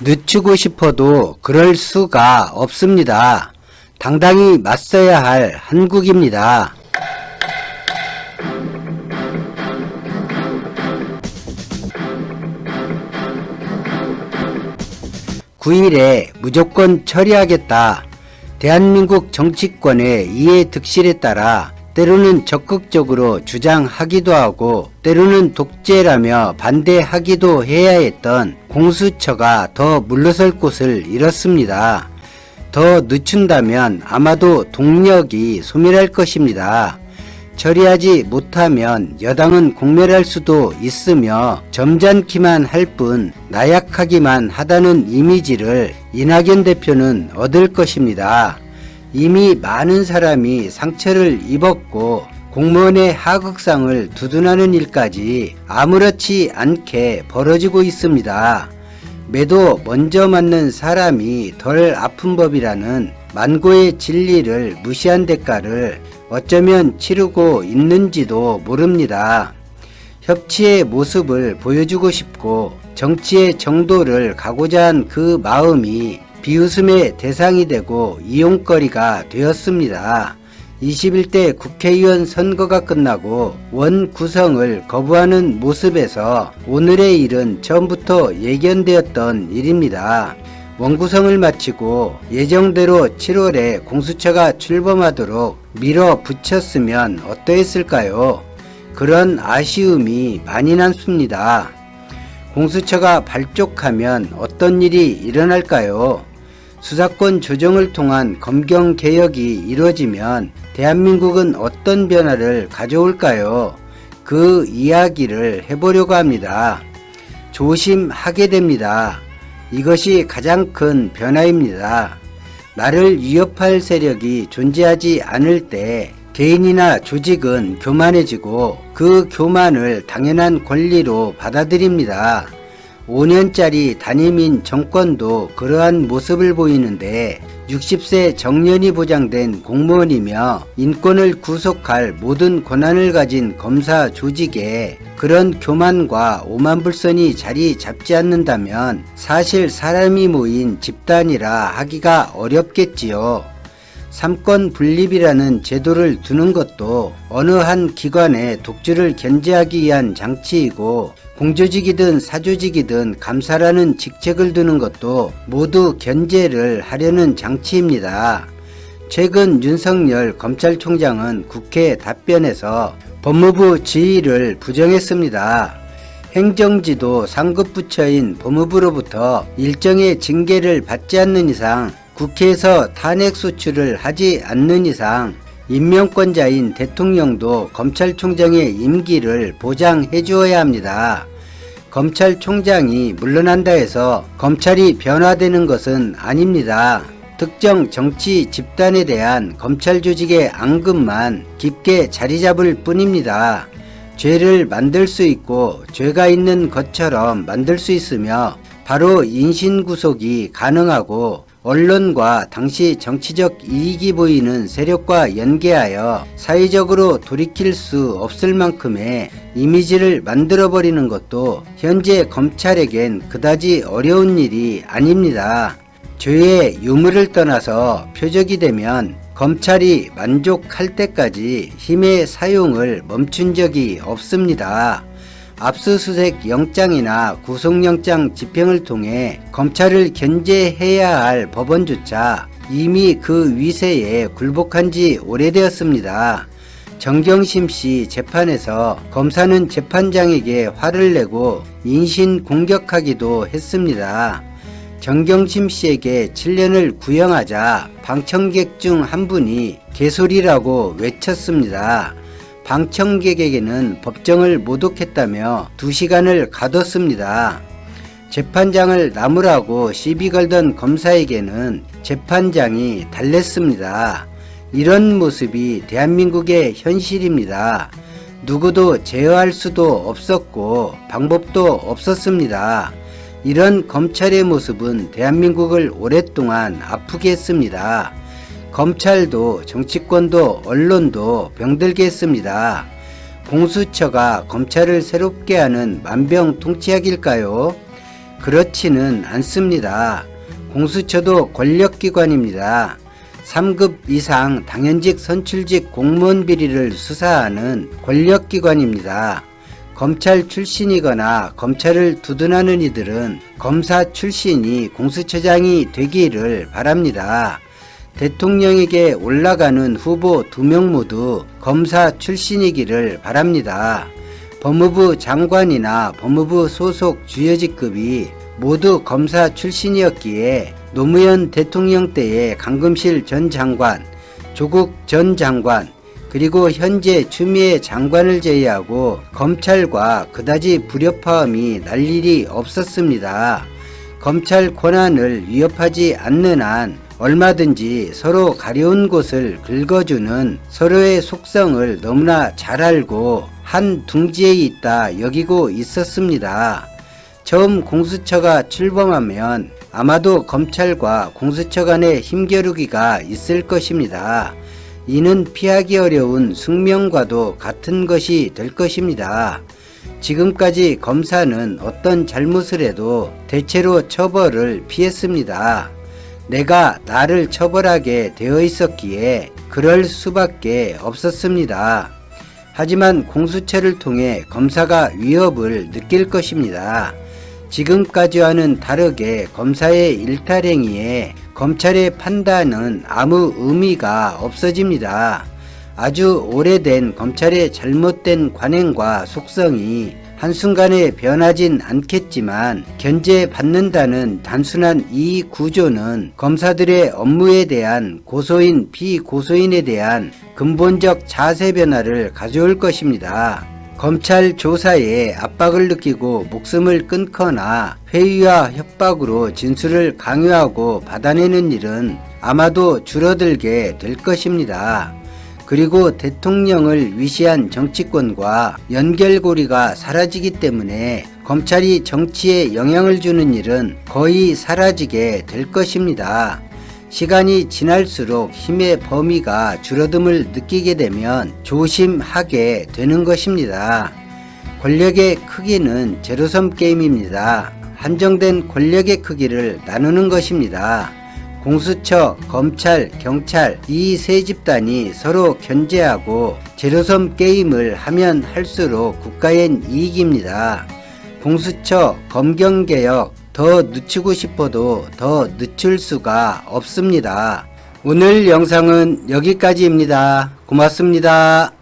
늦추고 싶어도 그럴 수가 없습니다. 당당히 맞서야 할 한국입니다. 9일에 무조건 처리하겠다. 대한민국 정치권의 이해 득실에 따라 때로는 적극적으로 주장하기도 하고 때로는 독재라며 반대하기도 해야 했던 공수처가 더 물러설 곳을 잃었습니다. 더 늦춘다면 아마도 동력이 소멸할 것입니다. 처리하지 못하면 여당은 공멸할 수도 있으며 점잖기만 할 뿐 나약하기만 하다는 이미지를 이낙연 대표는 얻을 것입니다. 이미 많은 사람이 상처를 입었고 공무원의 하극상을 두둔하는 일까지 아무렇지 않게 벌어지고 있습니다. 매도 먼저 맞는 사람이 덜 아픈 법이라는 만고의 진리를 무시한 대가를 어쩌면 치르고 있는지도 모릅니다. 협치의 모습을 보여주고 싶고 정치의 정도를 가고자 한 그 마음이 비웃음의 대상이 되고 이용거리가 되었습니다. 21대 국회의원 선거가 끝나고 원 구성을 거부하는 모습에서 오늘의 일은 처음부터 예견되었던 일입니다. 원구성을 마치고 예정대로 7월에 공수처가 출범하도록 밀어붙였으면 어떠했을까요? 그런 아쉬움이 많이 남습니다. 공수처가 발족하면 어떤 일이 일어날까요? 수사권 조정을 통한 검경개혁이 이루어지면 대한민국은 어떤 변화를 가져올까요? 그 이야기를 해보려고 합니다. 조심하게 됩니다. 이것이 가장 큰 변화입니다. 나를 위협할 세력이 존재하지 않을 때 개인이나 조직은 교만해지고 그 교만을 당연한 권리로 받아들입니다. 5년짜리 단임인 정권도 그러한 모습을 보이는데 60세 정년이 보장된 공무원이며 인권을 구속할 모든 권한을 가진 검사 조직에 그런 교만과 오만불선이 자리 잡지 않는다면 사실 사람이 모인 집단이라 하기가 어렵겠지요. 삼권 분립이라는 제도를 두는 것도 어느 한 기관의 독주를 견제하기 위한 장치이고 공조직이든 사조직이든 감사라는 직책을 두는 것도 모두 견제를 하려는 장치입니다. 최근 윤석열 검찰총장은 국회 답변에서 법무부 지휘를 부정했습니다. 행정지도 상급부처인 법무부로부터 일정의 징계를 받지 않는 이상 국회에서 탄핵소추를 하지 않는 이상 임명권자인 대통령도 검찰총장의 임기를 보장해 주어야 합니다. 검찰총장이 물러난다 해서 검찰이 변화되는 것은 아닙니다. 특정 정치 집단에 대한 검찰 조직의 앙금만 깊게 자리 잡을 뿐입니다. 죄를 만들 수 있고 죄가 있는 것처럼 만들 수 있으며 바로 인신구속이 가능하고 언론과 당시 정치적 이익이 보이는 세력과 연계하여 사회적으로 돌이킬 수 없을 만큼의 이미지를 만들어버리는 것도 현재 검찰에겐 그다지 어려운 일이 아닙니다. 죄의 유무를 떠나서 표적이 되면 검찰이 만족할 때까지 힘의 사용을 멈춘 적이 없습니다. 압수수색 영장이나 구속영장 집행을 통해 검찰을 견제해야 할 법원조차 이미 그 위세에 굴복한 지 오래되었습니다. 정경심 씨 재판에서 검사는 재판장에게 화를 내고 인신 공격하기도 했습니다. 정경심 씨에게 7년을 구형하자 방청객 중 한 분이 개소리라고 외쳤습니다. 방청객에게는 법정을 모독했다며 2시간을 가뒀습니다. 재판장을 나무라고 시비 걸던 검사에게는 재판장이 달랬습니다. 이런 모습이 대한민국의 현실입니다. 누구도 제어할 수도 없었고 방법도 없었습니다. 이런 검찰의 모습은 대한민국을 오랫동안 아프게 했습니다. 검찰도 정치권도 언론도 병들게 했습니다. 공수처가 검찰을 새롭게 하는 만병통치약일까요? 그렇지는 않습니다. 공수처도 권력기관입니다. 3급 이상 당연직 선출직 공무원 비리를 수사하는 권력기관입니다. 검찰 출신이거나 검찰을 두둔하는 이들은 검사 출신이 공수처장이 되기를 바랍니다. 대통령에게 올라가는 후보 2명 모두 검사 출신이기를 바랍니다. 법무부 장관이나 법무부 소속 주요직급이 모두 검사 출신이었기에 노무현 대통령 때의 강금실 전 장관, 조국 전 장관, 그리고 현재 추미애 장관을 제외하고 검찰과 그다지 불협화음이 날 일이 없었습니다. 검찰 권한을 위협하지 않는 한 얼마든지 서로 가려운 곳을 긁어주는 서로의 속성을 너무나 잘 알고 한 둥지에 있다 여기고 있었습니다. 처음 공수처가 출범하면 아마도 검찰과 공수처 간의 힘겨루기가 있을 것입니다. 이는 피하기 어려운 숙명과도 같은 것이 될 것입니다. 지금까지 검사는 어떤 잘못을 해도 대체로 처벌을 피했습니다. 내가 나를 처벌하게 되어 있었기에 그럴 수밖에 없었습니다. 하지만 공수처를 통해 검사가 위협을 느낄 것입니다. 지금까지와는 다르게 검사의 일탈행위에 검찰의 판단은 아무 의미가 없어집니다. 아주 오래된 검찰의 잘못된 관행과 속성이 한순간에 변하진 않겠지만 견제받는다는 단순한 이 구조는 검사들의 업무에 대한 고소인 비고소인에 대한 근본적 자세 변화를 가져올 것입니다. 검찰 조사에 압박을 느끼고 목숨을 끊거나 회유와 협박으로 진술을 강요하고 받아내는 일은 아마도 줄어들게 될 것입니다. 그리고 대통령을 위시한 정치권과 연결고리가 사라지기 때문에 검찰이 정치에 영향을 주는 일은 거의 사라지게 될 것입니다. 시간이 지날수록 힘의 범위가 줄어듦을 느끼게 되면 조심하게 되는 것입니다. 권력의 크기는 제로섬 게임입니다. 한정된 권력의 크기를 나누는 것입니다. 공수처, 검찰, 경찰 이 세 집단이 서로 견제하고 제로섬 게임을 하면 할수록 국가엔 이익입니다. 공수처, 검경개혁 더 늦추고 싶어도 더 늦출 수가 없습니다. 오늘 영상은 여기까지입니다. 고맙습니다.